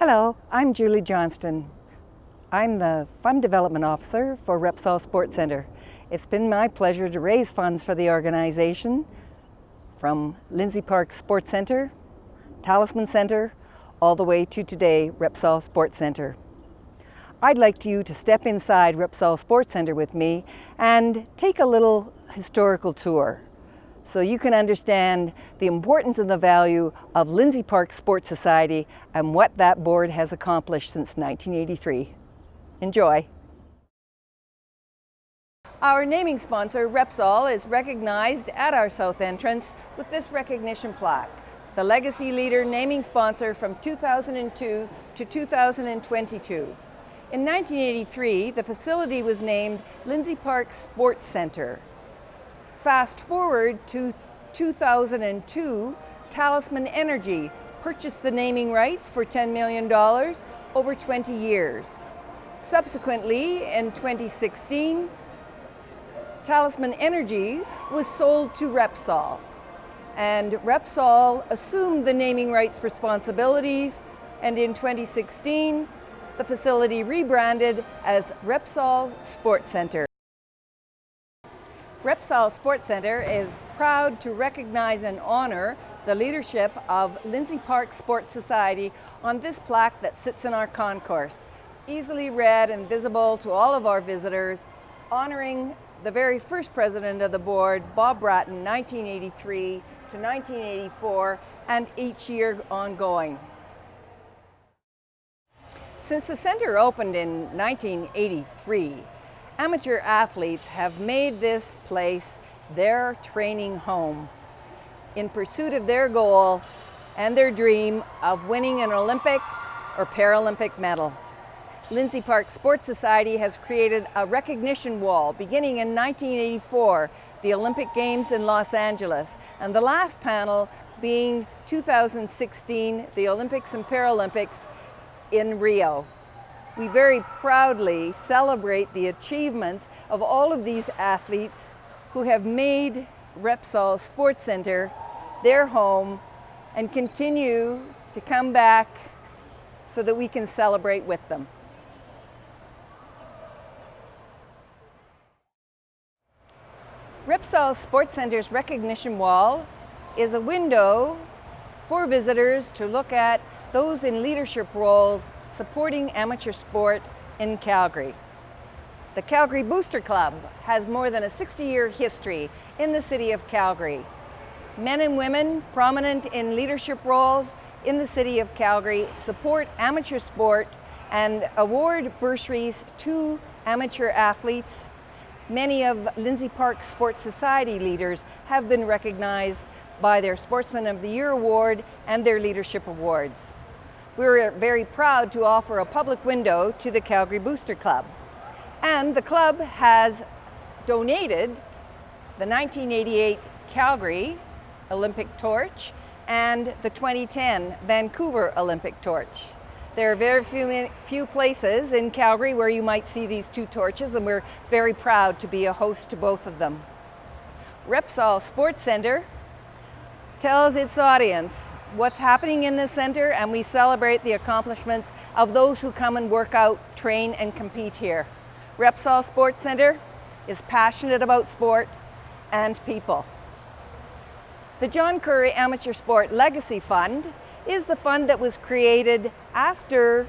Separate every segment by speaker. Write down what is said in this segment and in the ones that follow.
Speaker 1: Hello, I'm Julie Johnston. I'm the Fund Development Officer for Repsol Sports Centre. It's been my pleasure to raise funds for the organization from Lindsay Park Sports Centre, Talisman Centre, all the way to today, Repsol Sports Centre. I'd like you to step inside Repsol Sports Centre with me and take a little historical tour so you can understand the importance and the value of Lindsay Park Sports Society and what that board has accomplished since 1983. Enjoy. Our naming sponsor, Repsol, is recognized at our south entrance with this recognition plaque, the Legacy Leader naming sponsor from 2002 to 2022. In 1983, the facility was named Lindsay Park Sports Centre. Fast forward to 2002, Talisman Energy purchased the naming rights for $10 million over 20 years. Subsequently, in 2016, Talisman Energy was sold to Repsol, and Repsol assumed the naming rights responsibilities, and in 2016, the facility rebranded as Repsol Sports Centre. Repsol Sports Centre is proud to recognize and honor the leadership of Lindsay Park Sports Society on this plaque that sits in our concourse, easily read and visible to all of our visitors, honoring the very first president of the board, Bob Bratton, 1983 to 1984, and each year ongoing. Since the centre opened in 1983, amateur athletes have made this place their training home in pursuit of their goal and their dream of winning an Olympic or Paralympic medal. Lindsay Park Sports Society has created a recognition wall beginning in 1984, the Olympic Games in Los Angeles, and the last panel being 2016, the Olympics and Paralympics in Rio. We very proudly celebrate the achievements of all of these athletes who have made Repsol Sports Centre their home and continue to come back so that we can celebrate with them. Repsol Sports Centre's recognition wall is a window for visitors to look at those in leadership roles supporting amateur sport in Calgary. The Calgary Booster Club has more than a 60-year history in the city of Calgary. Men and women prominent in leadership roles in the city of Calgary support amateur sport and award bursaries to amateur athletes. Many of Lindsay Park Sports Society leaders have been recognized by their Sportsman of the Year award and their leadership awards. We're very proud to offer a public window to the Calgary Booster Club. And the club has donated the 1988 Calgary Olympic torch and the 2010 Vancouver Olympic torch. There are very few places in Calgary where you might see these two torches, and we're very proud to be a host to both of them. Repsol Sports Centre tells its audience what's happening in this centre, and we celebrate the accomplishments of those who come and work out, train, and compete here. Repsol Sports Centre is passionate about sport and people. The John Currie Amateur Sport Legacy Fund is the fund that was created after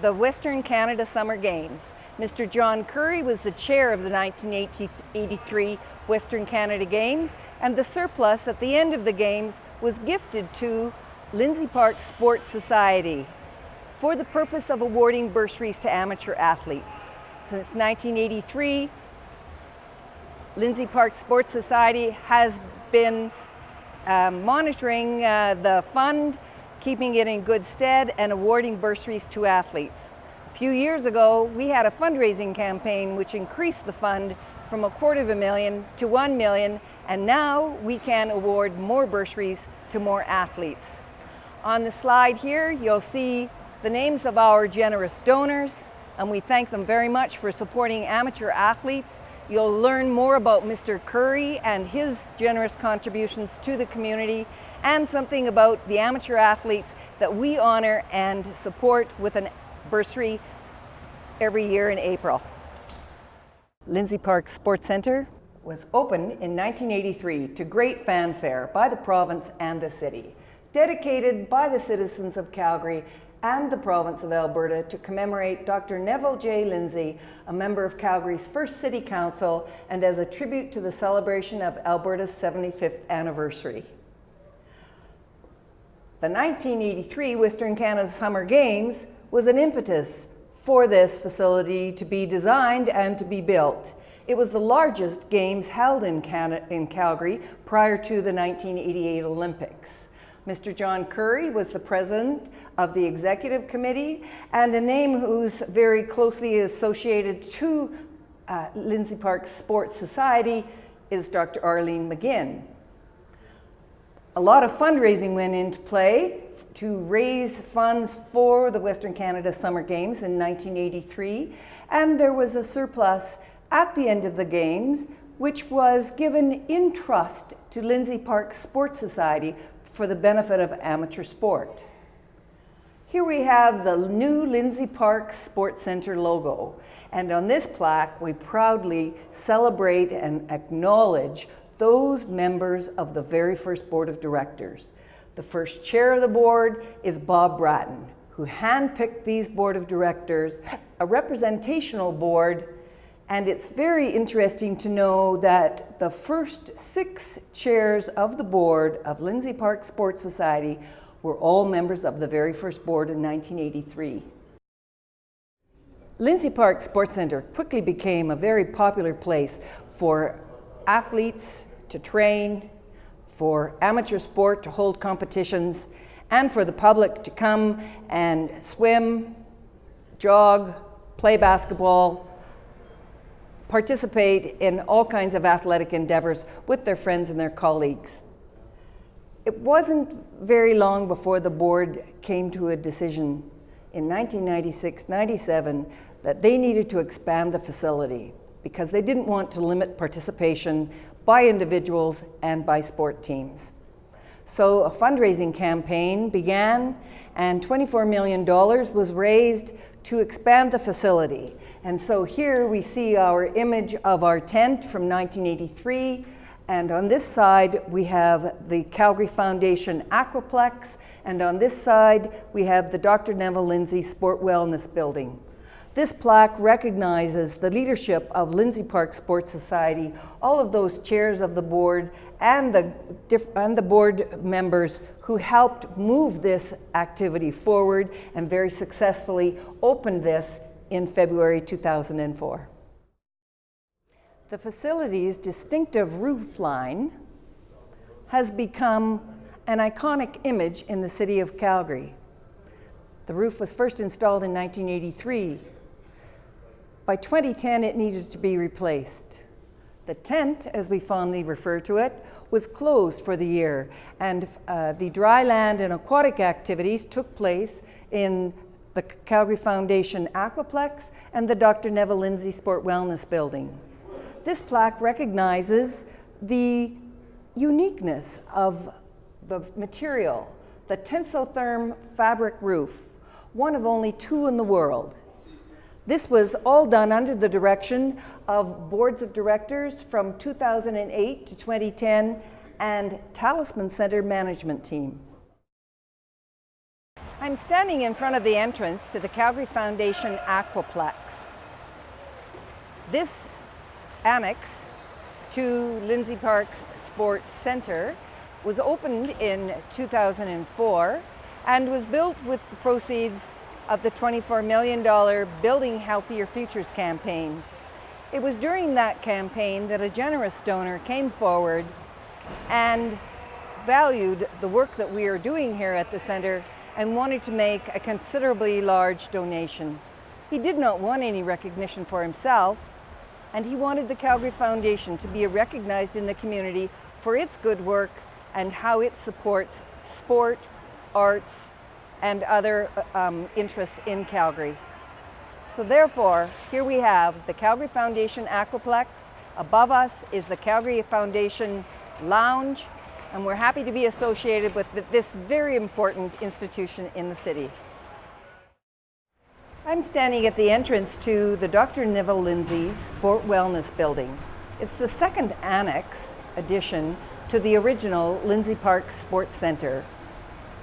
Speaker 1: the Western Canada Summer Games. Mr. John Currie was the chair of the 1983 Western Canada Games, and the surplus at the end of the Games was gifted to Lindsay Park Sports Society for the purpose of awarding bursaries to amateur athletes. Since 1983, Lindsay Park Sports Society has been monitoring the fund, keeping it in good stead, and awarding bursaries to athletes. A few years ago, we had a fundraising campaign which increased the fund from $250,000 to $1 million, and now we can award more bursaries to more athletes. On the slide here, you'll see the names of our generous donors, and we thank them very much for supporting amateur athletes You'll learn more about Mr. Curry and his generous contributions to the community, and something about the amateur athletes that we honor and support with an bursary every year in April. Lindsay Park Sports Centre was opened in 1983 to great fanfare by the province and the city, dedicated by the citizens of Calgary and the province of Alberta to commemorate Dr. Neville J. Lindsay, a member of Calgary's first City Council, and as a tribute to the celebration of Alberta's 75th anniversary. The 1983 Western Canada Summer Games was an impetus for this facility to be designed and to be built. It was the largest games held in Calgary prior to the 1988 Olympics. Mr. John Curry was the president of the executive committee, and a name who's very closely associated to Lindsay Park Sports Society is Dr. Arlene McGinn. A lot of fundraising went into play to raise funds for the Western Canada Summer Games in 1983, and there was a surplus at the end of the Games, which was given in trust to Lindsay Park Sports Society for the benefit of amateur sport. Here we have the new Lindsay Park Sports Centre logo, and on this plaque we proudly celebrate and acknowledge those members of the very first board of directors. The first chair of the board is Bob Bratton, who handpicked these board of directors, a representational board. And it's very interesting to know that the first 6 chairs of the board of Lindsay Park Sports Society were all members of the very first board in 1983. Lindsay Park Sports Centre quickly became a very popular place for athletes to train, for amateur sport to hold competitions, and for the public to come and swim, jog, play basketball, participate in all kinds of athletic endeavors with their friends and their colleagues. It wasn't very long before the board came to a decision in 1996-97 that they needed to expand the facility because they didn't want to limit participation by individuals and by sport teams. So a fundraising campaign began, and $24 million was raised to expand the facility. And so here we see our image of our tent from 1983, and on this side we have the Calgary Foundation Aquaplex, and on this side we have the Dr. Neville Lindsay Sport Wellness Building. This plaque recognizes the leadership of Lindsay Park Sports Society, all of those chairs of the board and the board members who helped move this activity forward and very successfully opened this in February 2004. The facility's distinctive roof line has become an iconic image in the city of Calgary. The roof was first installed in 1983. By 2010, it needed to be replaced. The tent, as we fondly refer to it, was closed for the year, and the dry land and aquatic activities took place in the Calgary Foundation Aquaplex and the Dr. Neville Lindsay Sport Wellness Building. This plaque recognizes the uniqueness of the material, the Tensotherm fabric roof, one of only 2 in the world. This was all done under the direction of boards of directors from 2008 to 2010 and Talisman Center management team. I'm standing in front of the entrance to the Calgary Foundation Aquaplex. This annex to Lindsay Park Sports Centre was opened in 2004 and was built with the proceeds of the $24 million Building Healthier Futures campaign. It was during that campaign that a generous donor came forward and valued the work that we are doing here at the center and wanted to make a considerably large donation. He did not want any recognition for himself, and he wanted the Calgary Foundation to be recognized in the community for its good work and how it supports sport, arts, and other interests in Calgary. So therefore, here we have the Calgary Foundation Aquaplex Above us is the Calgary Foundation Lounge, and we're happy to be associated with this very important institution in the city. I'm standing at the entrance to the Dr. Neville Lindsay Sport Wellness Building. It's the second annex addition to the original Lindsay Park Sports Centre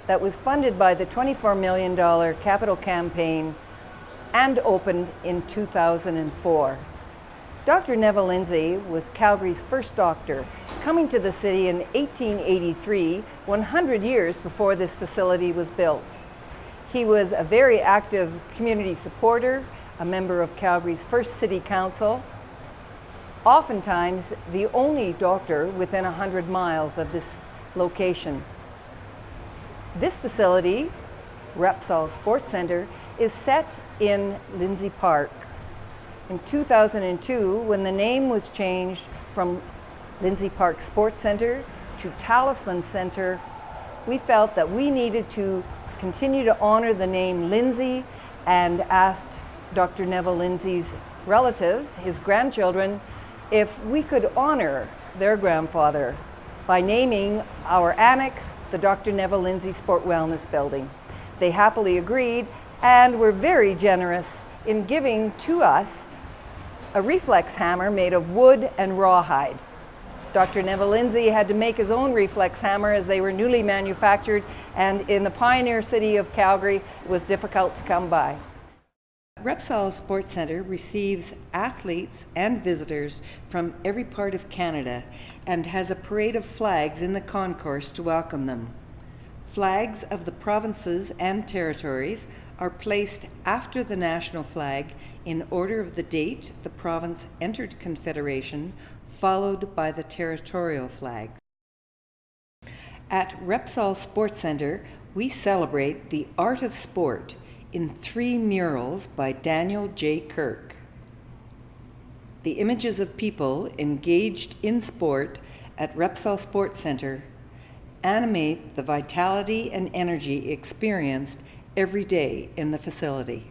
Speaker 1: that was funded by the $24 million capital campaign and opened in 2004. Dr. Neville Lindsay was Calgary's first doctor, coming to the city in 1883, 100 years before this facility was built. He was a very active community supporter, a member of Calgary's first city council, oftentimes the only doctor within 100 miles of this location. This facility, Repsol Sports Centre, is set in Lindsay Park. In 2002, when the name was changed from Lindsay Park Sports Centre to Talisman Centre, we felt that we needed to continue to honor the name Lindsay and asked Dr. Neville Lindsay's relatives, his grandchildren, if we could honor their grandfather by naming our annex the Dr. Neville Lindsay Sport Wellness Building. They happily agreed and were very generous in giving to us a reflex hammer made of wood and rawhide. Dr. Neville Lindsay had to make his own reflex hammer as they were newly manufactured, and in the pioneer city of Calgary, it was difficult to come by. Repsol Sports Centre receives athletes and visitors from every part of Canada and has a parade of flags in the concourse to welcome them. Flags of the provinces and territories are placed after the national flag in order of the date the province entered Confederation, followed by the territorial flag. At Repsol Sports Centre, we celebrate the art of sport in 3 murals by Daniel J. Kirk. The images of people engaged in sport at Repsol Sports Centre animate the vitality and energy experienced every day in the facility.